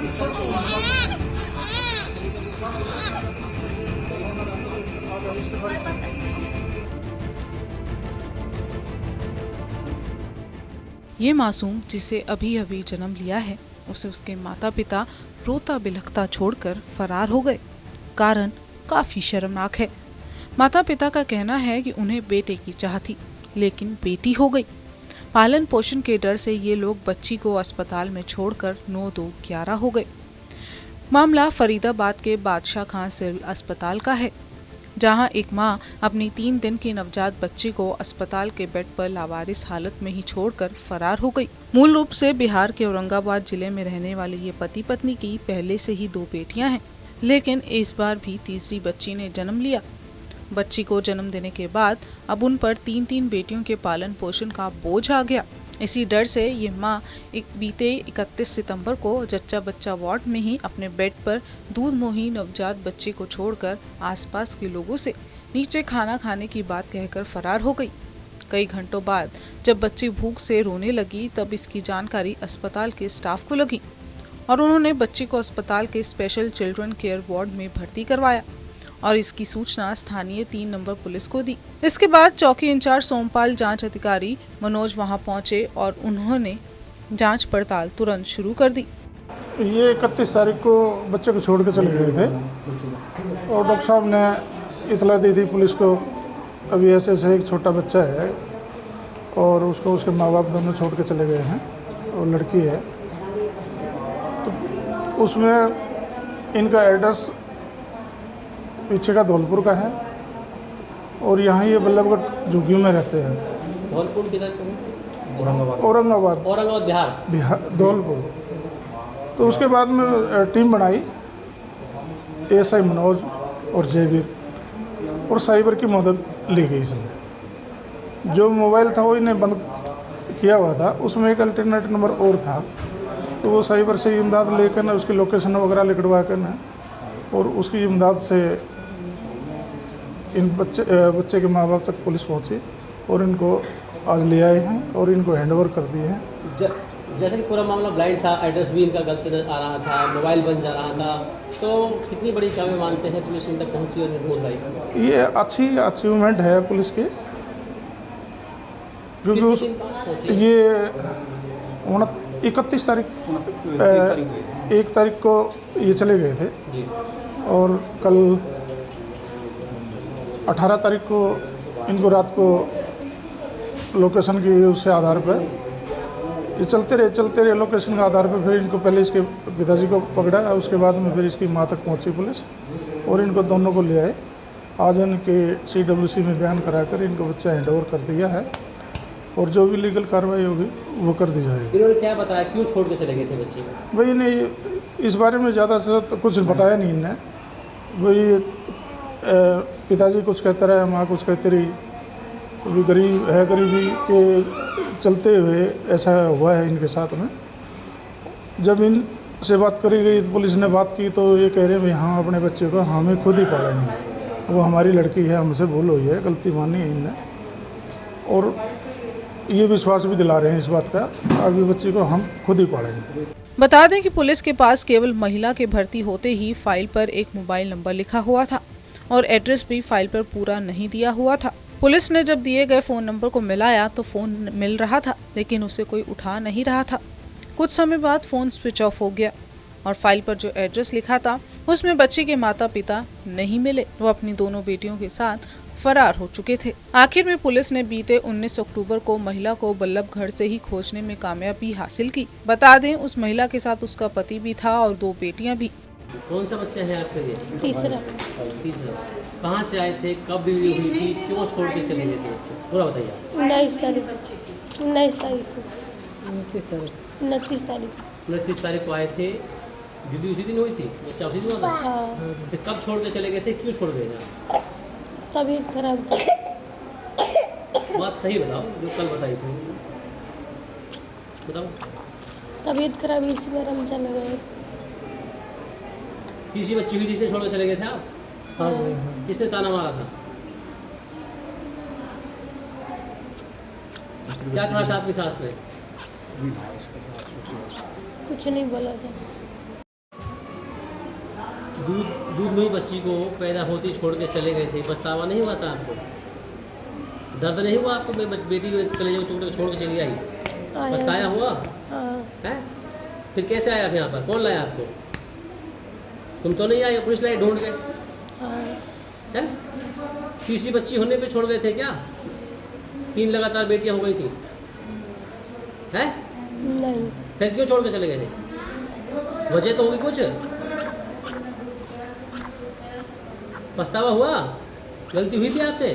ये मासूम जिसे अभी अभी जन्म लिया है, उसे उसके माता पिता रोता बिलखता छोड़कर फरार हो गए। कारण काफी शर्मनाक है। माता पिता का कहना है कि उन्हें बेटे की चाह थी, लेकिन बेटी हो गई। पालन पोषण के डर से ये लोग बच्ची को अस्पताल में छोड़कर 9-2-11 हो गए। मामला फरीदाबाद के बादशाह खान सिविल अस्पताल का है, जहां एक मां अपनी 3 दिन की नवजात बच्ची को अस्पताल के बेड पर लावारिस हालत में ही छोड़कर फरार हो गई। मूल रूप से बिहार के औरंगाबाद जिले में रहने वाले ये पति पत्नी की पहले से ही 2 बेटियां हैं, लेकिन इस बार भी तीसरी बच्ची ने जन्म लिया। बच्ची को जन्म देने के बाद अब उन पर 3 बेटियों के पालन पोषण का बोझ आ गया। इसी डर से ये मां बीते 31 सितंबर को जच्चा बच्चा वार्ड में ही अपने बेड पर दूध मोही नवजात बच्चे को छोड़कर आसपास के लोगों से नीचे खाना खाने की बात कहकर फरार हो गई। कई घंटों बाद जब बच्ची भूख से रोने लगी, तब इसकी जानकारी अस्पताल के स्टाफ को लगी और उन्होंने बच्ची को अस्पताल के स्पेशल चिल्ड्रन केयर वार्ड में भर्ती करवाया और इसकी सूचना स्थानीय 3 नंबर पुलिस को दी। इसके बाद चौकी इंचार्ज सोमपाल जांच अधिकारी मनोज वहां पहुंचे और उन्होंने जांच पड़ताल तुरंत शुरू कर दी। ये 31 तारीख को बच्चे को छोड़ के चले गए थे और डॉक्टर साहब ने इतला दी थी पुलिस को, अभी ऐसे एक छोटा बच्चा है और उसको उसके माँ बाप दोनों छोड़ के चले गए हैं और लड़की है। तो उसमें इनका एड्रेस पीछे का धौलपुर का है और यहाँ ये बल्लभगढ़ झुग्गियों में रहते हैं। धौलपुर किधर? औरंगाबाद बिहार धौलपुर। तो उसके बाद में टीम बनाई, एएसआई मनोज और जयवीर और साइबर की मदद ली गई। इसमें जो मोबाइल था वो इन्हें बंद किया हुआ था, उसमें एक अल्टरनेट नंबर और था, तो वो साइबर से इमदाद लेकर ना उसकी लोकेशन वगैरह लिखवा कर ना और उसकी इमदाद से इन बच्चे के माँ बाप तक पुलिस पहुंची और इनको आज ले आए हैं और इनको हैंडओवर कर दिए हैं। जैसे कि पूरा मामला ब्लाइंड था, एड्रेस भी इनका गलत आ रहा था, मोबाइल बन जा रहा था, तो कितनी बड़ी कामयाबी मानते हैं पुलिस इन तक पहुंची और रिपोर्ट आई? ये अच्छी अचीवमेंट है पुलिस की, क्योंकि ये 31 तारीख 1 तारीख को ये चले गए थे और कल 18 तारीख को इनको रात को लोकेशन की उससे आधार पर ये चलते रहे लोकेशन के आधार पर। फिर इनको पहले इसके पिताजी को पकड़ा, उसके बाद में फिर इसकी माँ तक पहुंची पुलिस और इनको दोनों को ले आए। आज इनके CWC में बयान कराकर इनको बच्चा हैंडओवर कर दिया है और जो भी लीगल कार्रवाई होगी वो कर दी जाएगी। इन्होंने क्या बताया, क्यों छोड़ के चले गए थे बच्चे? भाई इन्हें इस बारे में ज़्यादा से तो कुछ बताया नहीं इन्हें। वही पिताजी कुछ कहता रहा, माँ कुछ कहती रही, अभी गरीब है, गरीबी के चलते हुए ऐसा हुआ है इनके साथ में। जब इनसे बात करी गई तो पुलिस ने बात की तो ये कह रहे हैं हाँ अपने बच्चे को हमें खुद ही पालेंगे, वो हमारी लड़की है, हमसे भूल हुई है, गलती मानी है इनने और ये विश्वास भी दिला रहे हैं इस बात का, अभी बच्ची को हम खुद ही पालेंगे। बता दें कि पुलिस के पास केवल महिला के भर्ती होते ही फाइल पर एक मोबाइल नंबर लिखा हुआ था और एड्रेस भी फाइल पर पूरा नहीं दिया हुआ था। पुलिस ने जब दिए गए फ़ोन नंबर को मिलाया तो फ़ोन मिल रहा था, लेकिन उसे कोई उठा नहीं रहा था। कुछ समय बाद फ़ोन स्विच ऑफ हो गया और फाइल पर जो एड्रेस लिखा था उसमें बच्ची के माता पिता नहीं मिले, वो अपनी दोनों बेटियों के साथ फरार हो चुके थे। आखिर में पुलिस ने बीते 19 अक्टूबर को महिला को बल्लभगढ़ से ही खोजने में कामयाबी हासिल की। बता दें उस महिला के साथ उसका पति भी था और 2 बेटियां भी। कौन सा बच्चा है आपका ये? तीसरा। कहाँ से आए थे, कब डिलीवरी हुई थी, क्यों छोड़ के चले गए थे बच्चे? पूरा बताइए। 19 तारीख को 29 तारीख को आए थे। डिलीवरी उसी दिन हुई थी, बच्चा उसी दिन हुआ था? हाँ। फिर कब छोड़ के चले गए थे, क्यों छोड़ गए थे? तबीयत खराब थी। बात सही बताओ जो कल बताई थी, बताओ। तबीयत खराब इसी बार हम चले गए। तीसरी बच्ची हुई थी इसलिए छोड़ के चले गए थे आप? हाँ। किसने ताना मारा था? क्या कहा था आपकी सास ने? कुछ नहीं बोला था। दूध में ही बच्ची को पैदा होते ही छोड़ के चले गए थे, पछतावा नहीं हुआ था आपको? दर्द नहीं हुआ आपको? बेटी को कलेजे को छोड़ के चली आई, पछताया हुआ हाँ है? फिर कैसे आया आप यहाँ पर? कौन लाया आपको? तुम तो नहीं आए, पुलिस लाई ढूंढ के हाँ है? तीसरी बच्ची होने पे छोड़ गए थे क्या? 3 लगातार बेटियां हो गई थी है? नहीं फिर क्यों छोड़ के चले गए थे? वजह तो होगी कुछ? पछतावा हुआ? गलती हुई थी आपसे?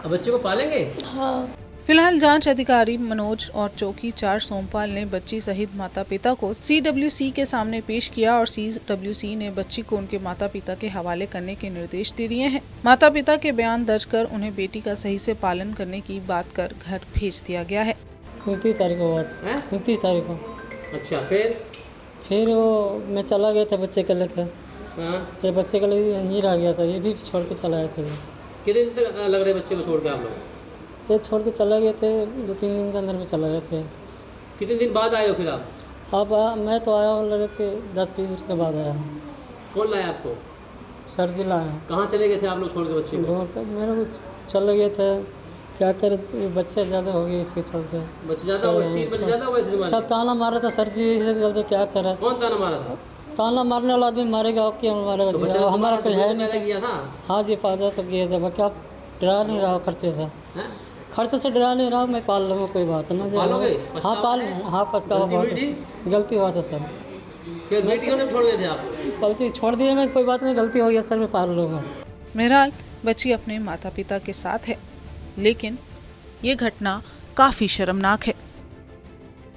अब बच्चे को पालेंगे? हाँ फिलहाल जांच अधिकारी मनोज और चौकीदार सोमपाल ने बच्ची सहित माता पिता को CWC के सामने पेश किया और CWC ने बच्ची को उनके माता पिता के हवाले करने के निर्देश दे दिए हैं। माता पिता के बयान दर्ज कर उन्हें बेटी का सही से पालन करने की बात कर घर भेज दिया गया है। 29 तारीख को हुआ था। हैं? 29 तारीख को अच्छा, फिर वो मैं चला गया था बच्चे को लेकर। हाँ, ये बच्चे को लेकर यहीं रह गया था, ये भी छोड़ के चला गया था। कितने दिन तक लग रहे बच्चे को छोड़ के आप लोग? ये छोड़ के चला गए थे, 2-3 दिन के अंदर में चला गए थे। कितने दिन बाद आए हो फिर आप? मैं तो आया हूँ लगे थे 10-20 दिन के बाद आया हूँ। कौन लाया आपको? सर्दी लाया कहाँ चले गए थे आप लोग छोड़ के बच्चे को? ढूंढ कर मेरे को चले गए थे। क्या करे, बच्चे ज़्यादा हो गए इसके चलते। बच्चे ज़्यादा हो गए? 3 बच्चे ज़्यादा हो गए थे तुम्हारे? सब ताना मारा था सर्दी से चलते, क्या करे। कौन ताना मारा था? ताना मारने वाला आदमी मारेगा और क्या मारेगा? तो बच्चा हमारा कोई है पैदा नहीं। किया था? हाँ जी, पैदा तो किए थे। क्या डरा नहीं रहा खर्चे से? हैं? खर्चे से डरा नहीं रहा, मैं पाल लूँगा, कोई बात है ना। पालोगे? हाँ पाल, हाँ पछतावा गलती हुई बहुत गलती हुआ था सर। फिर बेटी को नहीं छोड़ गए थे आप? गलती छोड़ दिए मैं, कोई बात नहीं, गलती हो गया सर, मैं पाल लूँगा। बहरहाल बच्ची अपने माता पिता के साथ है, लेकिन ये घटना काफी शर्मनाक है।